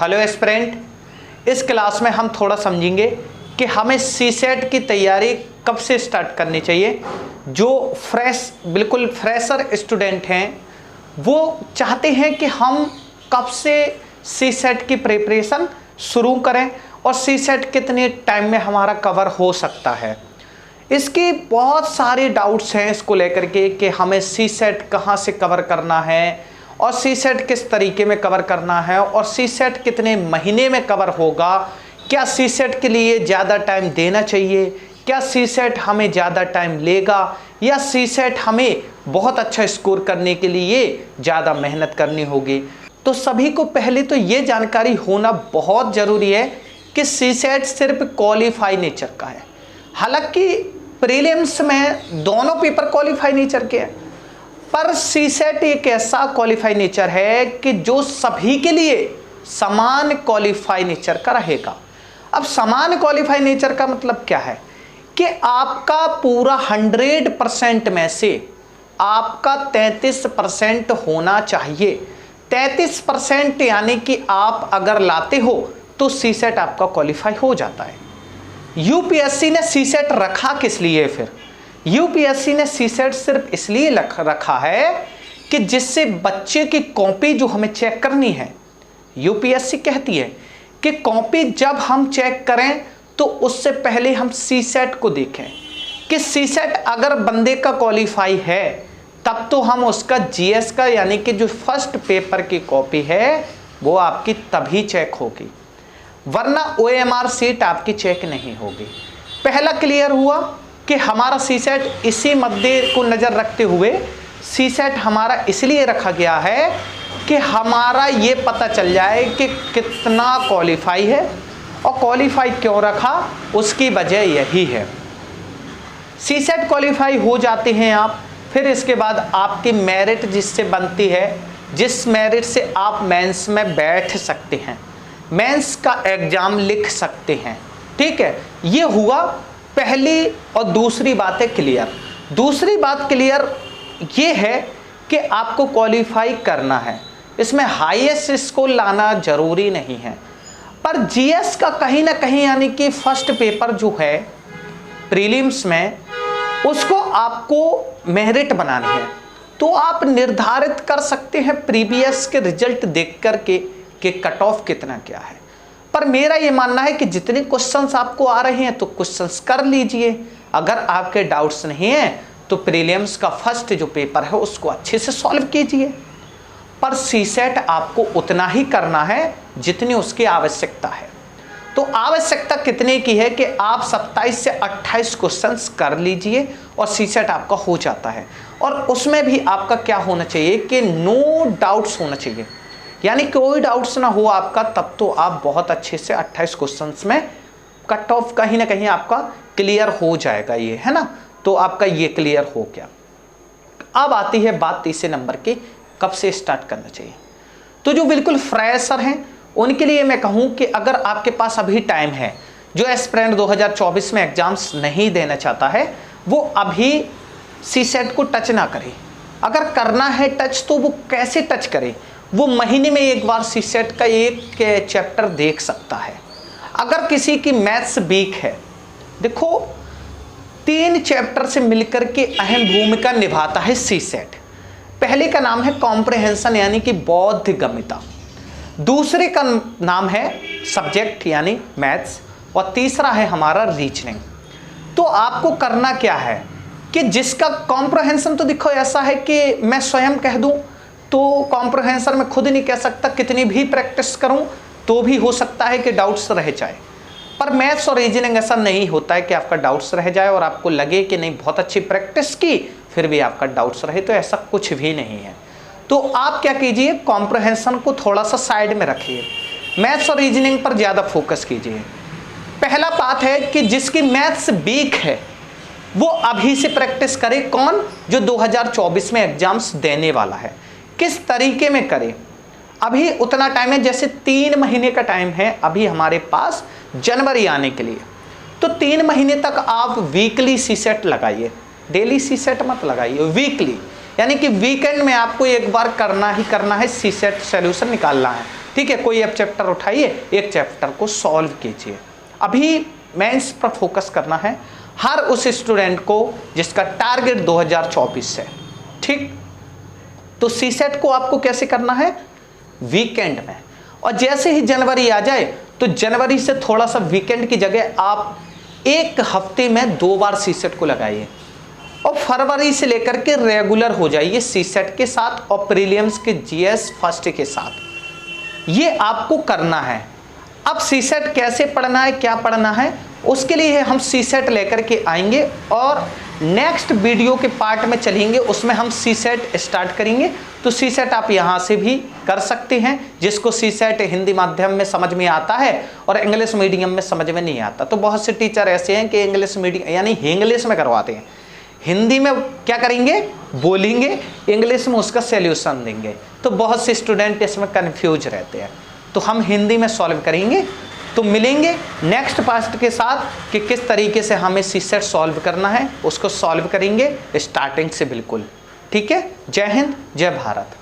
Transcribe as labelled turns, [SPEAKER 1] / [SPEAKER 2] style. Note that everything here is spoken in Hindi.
[SPEAKER 1] हेलो एस्पिरेंट, इस क्लास में हम थोड़ा समझेंगे कि हमें सीसेट की तैयारी कब से स्टार्ट करनी चाहिए। जो बिल्कुल फ्रेशर स्टूडेंट हैं वो चाहते हैं कि हम कब से सीसेट की प्रिपरेशन शुरू करें और सीसेट कितने टाइम में हमारा कवर हो सकता है। इसकी बहुत सारे डाउट्स हैं इसको लेकर के कि हमें सीसेट कहाँ से कवर करना है और सीसेट किस तरीके में कवर करना है और सीसेट कितने महीने में कवर होगा। क्या सीसेट के लिए ज़्यादा टाइम देना चाहिए, क्या सीसेट हमें ज़्यादा टाइम लेगा या सीसेट हमें बहुत अच्छा स्कोर करने के लिए ज़्यादा मेहनत करनी होगी। तो सभी को पहले तो ये जानकारी होना बहुत ज़रूरी है कि सीसेट सिर्फ क्वालिफाई नेचर का है। हालांकि प्रीलिम्स में दोनों पेपर क्वालिफाई नेचर के हैं, पर सीसेट एक ऐसा क्वालिफाई नेचर है कि जो सभी के लिए समान क्वालिफाई नेचर का रहेगा। अब समान क्वालिफाई नेचर का मतलब क्या है कि आपका पूरा 100% में से आपका 33% होना चाहिए। 33% यानी कि आप अगर लाते हो तो सीसेट आपका क्वालिफाई हो जाता है। यूपीएससी ने सीसेट रखा किस लिए? फिर यूपीएससी ने सीसेट सिर्फ इसलिए रखा है कि जिससे बच्चे की कॉपी जो हमें चेक करनी है, यूपीएससी कहती है कि कॉपी जब हम चेक करें तो उससे पहले हम सीसेट को देखें कि सीसेट अगर बंदे का क्वालिफाई है तब तो हम उसका जीएस का यानी कि जो फर्स्ट पेपर की कॉपी है वो आपकी तभी चेक होगी, वरना ओएमआर सीट आपकी चेक नहीं होगी। पहला क्लियर हुआ कि हमारा सीसेट इसी मुद्दे को नज़र रखते हुए सीसेट हमारा इसलिए रखा गया है कि हमारा ये पता चल जाए कि कितना क्वालिफाई है और क्वालिफाई क्यों रखा, उसकी वजह यही है। सीसेट क्वालिफाई हो जाते हैं आप, फिर इसके बाद आपकी मेरिट जिससे बनती है, जिस मेरिट से आप मेंस में बैठ सकते हैं, मेंस का एग्जाम लिख सकते हैं। ठीक है, ये हुआ पहली और दूसरी बात है क्लियर। दूसरी बात क्लियर ये है कि आपको क्वालिफाई करना है, इसमें हाईएस्ट स्कोर लाना जरूरी नहीं है। पर जीएस का कहीं ना कहीं यानी कि फर्स्ट पेपर जो है प्रीलिम्स में, उसको आपको मेरिट बनानी है तो आप निर्धारित कर सकते हैं प्रीवियस के रिजल्ट देख करके कि कट ऑफ कितना क्या है। पर मेरा ये मानना है कि जितने क्वेश्चंस आपको आ रहे हैं तो क्वेश्चंस कर लीजिए। अगर आपके डाउट्स नहीं हैं तो प्रीलिम्स का फर्स्ट जो पेपर है उसको अच्छे से सॉल्व कीजिए। पर सीसेट आपको उतना ही करना है जितनी उसकी आवश्यकता है। तो आवश्यकता कितने की है कि आप 27 से 28 क्वेश्चंस कर लीजिए और सीसेट आपका हो जाता है। और उसमें भी आपका क्या होना चाहिए कि नो डाउट्स होना चाहिए, यानी कोई डाउट्स ना हो आपका, तब तो आप बहुत अच्छे से 28 क्वेश्चंस में कट ऑफ कहीं ना कहीं आपका क्लियर हो जाएगा। ये है ना, तो आपका ये क्लियर हो गया। अब आती है बात तीसरे नंबर की, कब से स्टार्ट करना चाहिए। तो जो बिल्कुल फ्रेशर हैं उनके लिए मैं कहूँ कि अगर आपके पास अभी टाइम है, जो एस्पिरेंट 2024 में एग्जाम्स नहीं देना चाहता है वो अभी सीसेट को टच ना करे। अगर करना है टच तो वो कैसे टच करे, वो महीने में एक बार सीसेट का एक चैप्टर देख सकता है। अगर किसी की मैथ्स वीक है, देखो 3 चैप्टर से मिलकर के अहम भूमिका निभाता है सीसेट। पहले का नाम है कॉम्प्रहेंशन यानी कि बोधगम्यता, दूसरे का नाम है सब्जेक्ट यानी मैथ्स और तीसरा है हमारा रीजनिंग। तो आपको करना क्या है कि जिसका कॉम्प्रहेंशन, तो देखो ऐसा है कि मैं स्वयं कह दूं तो कॉम्प्रहेंशन में खुद नहीं कह सकता, कितनी भी प्रैक्टिस करूं तो भी हो सकता है कि डाउट्स रह जाए। पर मैथ्स और रीजनिंग ऐसा नहीं होता है कि आपका डाउट्स रह जाए और आपको लगे कि नहीं बहुत अच्छी प्रैक्टिस की फिर भी आपका डाउट्स रहे, तो ऐसा कुछ भी नहीं है। तो आप क्या कीजिए, कॉम्प्रहेंशन को थोड़ा सा साइड में रखिए, मैथ्स और रीजनिंग पर ज़्यादा फोकस कीजिए। पहला बात है कि जिसकी मैथ्स वीक है वो अभी से प्रैक्टिस करे। कौन? जो 2024 में एग्जाम्स देने वाला है। किस तरीके में करे? अभी उतना टाइम है, जैसे 3 महीने का टाइम है अभी हमारे पास जनवरी आने के लिए। तो 3 महीने तक आप वीकली सीसेट लगाइए, डेली सीसेट मत लगाइए, वीकली। यानी कि वीकेंड में आपको एक बार करना ही करना है, सीसेट सॉल्यूशन निकालना है। ठीक है, कोई अब चैप्टर उठाइए, एक चैप्टर को सॉल्व कीजिए। अभी मेंस पर फोकस करना है हर उस स्टूडेंट को जिसका टारगेट 2024 है। ठीक, तो सीसेट को आपको कैसे करना है, वीकेंड में, और जैसे ही जनवरी आ जाए तो जनवरी से थोड़ा सा वीकेंड की जगह आप एक हफ्ते में 2 बार सीसेट को लगाइए, और फरवरी से लेकर के रेगुलर हो जाइए सीसेट के साथ और प्रीलिम्स के जीएस फर्स्ट के साथ। ये आपको करना है। अब सीसेट कैसे पढ़ना है, क्या पढ़ना है, उसके लिए हम सीसेट लेकर के आएंगे और नेक्स्ट वीडियो के पार्ट में चलेंगे, उसमें हम सीसेट स्टार्ट करेंगे। तो सीसेट आप यहाँ से भी कर सकते हैं, जिसको सीसेट हिंदी माध्यम में समझ में आता है और इंग्लिश मीडियम में समझ में नहीं आता। तो बहुत से टीचर ऐसे हैं कि इंग्लिश मीडियम यानी इंग्लिश में करवाते हैं, हिंदी में क्या करेंगे, बोलेंगे, इंग्लिश में उसका सॉल्यूशन देंगे। तो बहुत से स्टूडेंट इसमें कंफ्यूज रहते हैं। तो हम हिंदी में सॉल्व करेंगे। तो मिलेंगे नेक्स्ट पार्ट के साथ कि किस तरीके से हमें सीसेट सॉल्व करना है, उसको सॉल्व करेंगे स्टार्टिंग से बिल्कुल। ठीक है, जय हिंद, जय भारत।